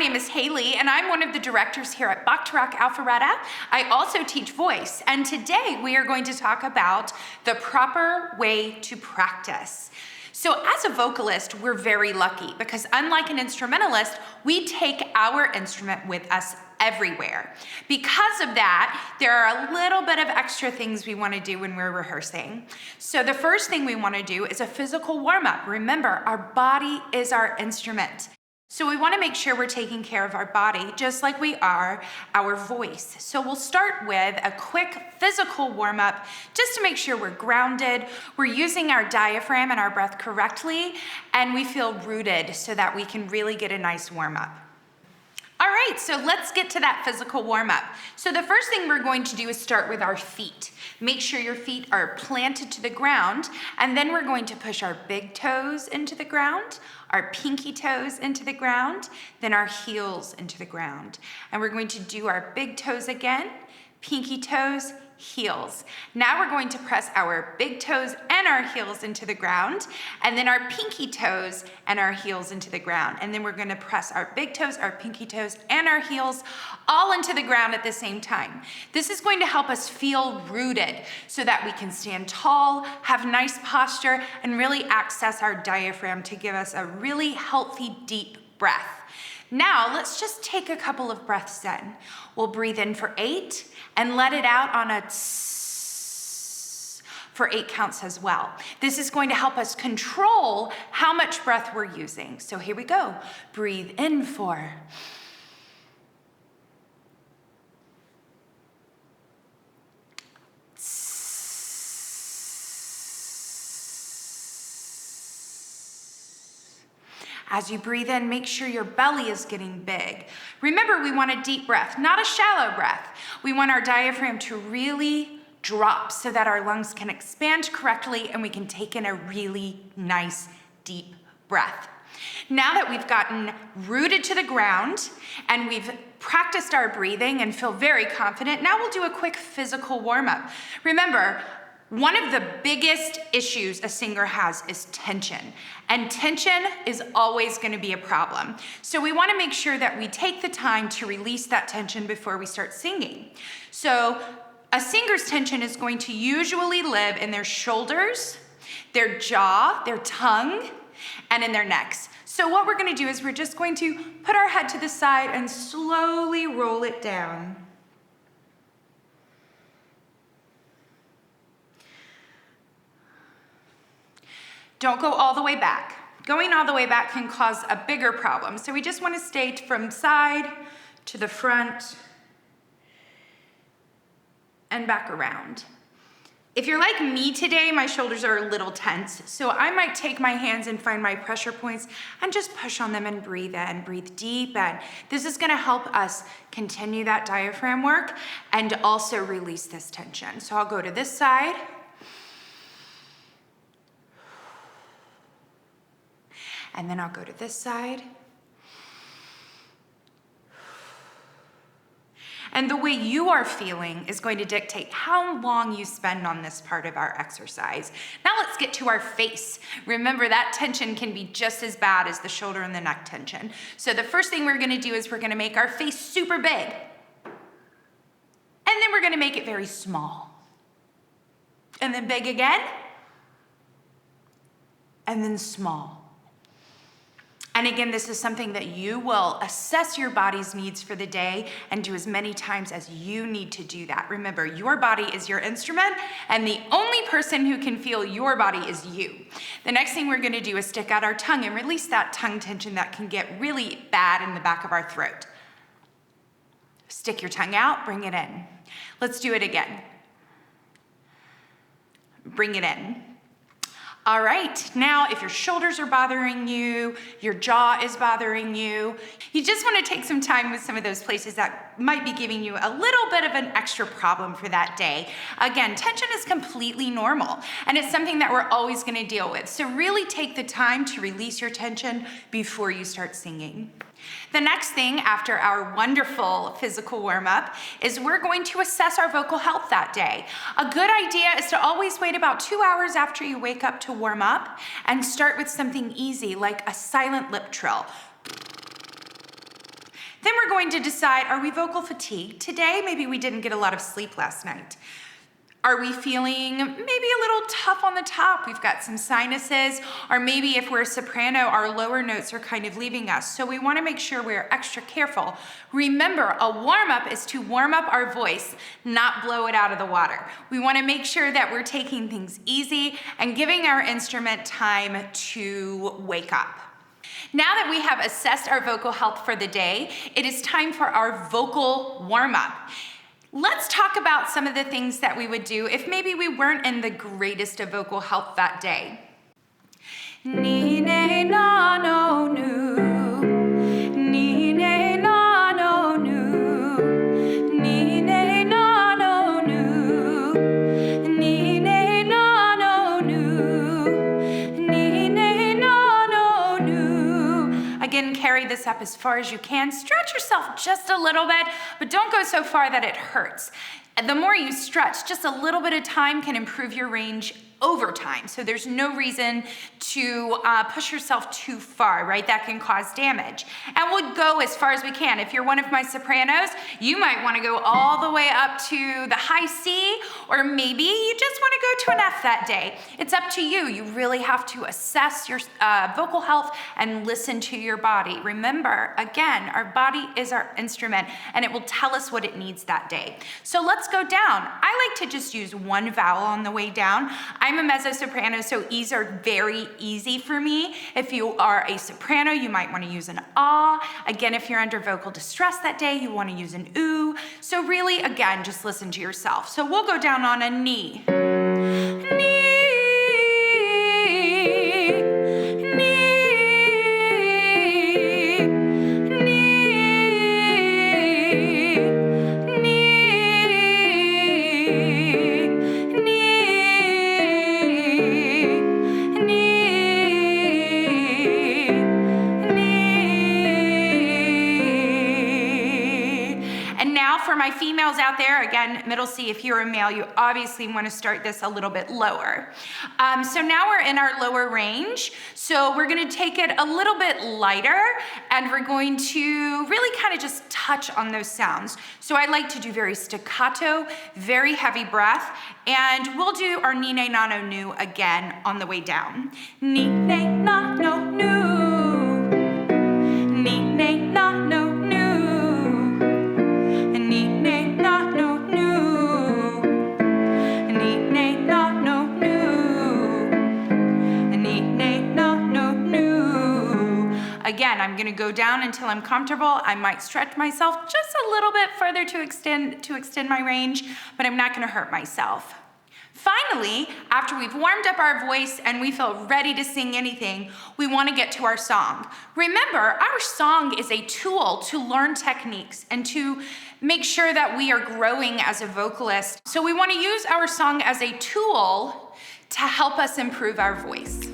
name is Haley, and I'm one of the directors here at Alpharetta. I also teach voice, and today we are going to talk about the proper way to practice. So as a vocalist, we're very lucky because unlike an instrumentalist, we take our instrument with us everywhere. Because of that, there are a little bit of extra things we want to do when we're rehearsing. So the first thing we want to do is a physical warm-up. Remember, our body is our instrument. So we want to make sure we're taking care of our body just like we are our voice. So we'll start with a quick physical warm-up just to make sure we're grounded, we're using our diaphragm and our breath correctly, and we feel rooted so that we can really get a nice warm-up. All right, so let's get to that physical warm-up. So the first thing we're going to do is start with our feet. Make sure your feet are planted to the ground, and then we're going to push our big toes into the ground, our pinky toes into the ground, then our heels into the ground. And we're going to do our big toes again, pinky toes, heels. Now we're going to press our big toes and our heels into the ground, and then our pinky toes and our heels into the ground. And then we're going to press our big toes, our pinky toes, and our heels all into the ground at the same time. This is going to help us feel rooted so that we can stand tall, have nice posture, and really access our diaphragm to give us a really healthy, deep breath. Now, let's just take a couple of breaths in. We'll breathe in for 8 and let it out on a tss for 8 counts as well. This is going to help us control how much breath we're using. So here we go. Breathe in for. As you breathe in, make sure your belly is getting big. Remember, we want a deep breath, not a shallow breath. We want our diaphragm to really drop so that our lungs can expand correctly and we can take in a really nice, deep breath. Now that we've gotten rooted to the ground and we've practiced our breathing and feel very confident, now we'll do a quick physical warm-up. Remember, one of the biggest issues a singer has is tension, and tension is always going to be a problem. So we want to make sure that we take the time to release that tension before we start singing. So a singer's tension is going to usually live in their shoulders, their jaw, their tongue, and in their necks. So what we're going to do is we're just going to put our head to the side and slowly roll it down. Don't go all the way back. Going all the way back can cause a bigger problem. So we just want to stay from side to the front and back around. If you're like me today, my shoulders are a little tense. So I might take my hands and find my pressure points and just push on them and breathe in, breathe deep in. This is going to help us continue that diaphragm work and also release this tension. So I'll go to this side. And then I'll go to this side. And the way you are feeling is going to dictate how long you spend on this part of our exercise. Now let's get to our face. Remember, that tension can be just as bad as the shoulder and the neck tension. So the first thing we're going to do is we're going to make our face super big. And then we're going to make it very small. And then big again. And then small. And again, this is something that you will assess your body's needs for the day and do as many times as you need to do that. Remember, your body is your instrument, and the only person who can feel your body is you. The next thing we're gonna do is stick out our tongue and release that tongue tension that can get really bad in the back of our throat. Stick your tongue out, bring it in. Let's do it again. Bring it in. All right, now if your shoulders are bothering you, your jaw is bothering you, you just want to take some time with some of those places that might be giving you a little bit of an extra problem for that day. Again, tension is completely normal, and it's something that we're always going to deal with. So really take the time to release your tension before you start singing. The next thing after our wonderful physical warm-up is we're going to assess our vocal health that day. A good idea is to always wait about 2 hours after you wake up to warm up and start with something easy like a silent lip trill. Then we're going to decide, are we vocal fatigued today? Maybe we didn't get a lot of sleep last night. Are we feeling maybe a little tough on the top? We've got some sinuses, or maybe if we're a soprano, our lower notes are kind of leaving us. So we want to make sure we're extra careful. Remember, a warm-up is to warm up our voice, not blow it out of the water. We want to make sure that we're taking things easy and giving our instrument time to wake up. Now that we have assessed our vocal health for the day, it is time for our vocal warm-up. Let's talk about some of the things that we would do if maybe we weren't in the greatest of vocal health that day. Ni ne na no nu, ni ne na no nu, ni ne na no nu, ni ne na no nu, ni ne na no nu. Again, carry this up as far as you can. Stretch yourself just a little bit, but don't go so far that it hurts. And the more you stretch, just a little bit of time can improve your range over time. So there's no reason to push yourself too far, right? That can cause damage. And we'll go as far as we can. If you're one of my sopranos, you might want to go all the way up to the high C, or maybe you just want to go to an F that day. It's up to you. You really have to assess your vocal health and listen to your body. Remember, again, our body is our instrument, and it will tell us what it needs that day. So let's go down. I like to just use one vowel on the way down. I'm a mezzo-soprano, so E's are very easy for me. If you are a soprano, you might want to use an ah. Again, if you're under vocal distress that day, you want to use an oo. So really, again, just listen to yourself. So we'll go down on a ni. For my females out there, again, middle C, if you're a male, you obviously want to start this a little bit lower. So now we're in our lower range. So we're going to take it a little bit lighter, and we're going to really kind of just touch on those sounds. So I like to do very staccato, very heavy breath, and we'll do our ni ne na no nu again on the way down. Ni ne na no nu, ni ne na no nu. Again, I'm gonna go down until I'm comfortable. I might stretch myself just a little bit further to extend my range, but I'm not gonna hurt myself. Finally, after we've warmed up our voice and we feel ready to sing anything, we want to get to our song. Remember, our song is a tool to learn techniques and to make sure that we are growing as a vocalist. So we want to use our song as a tool to help us improve our voice.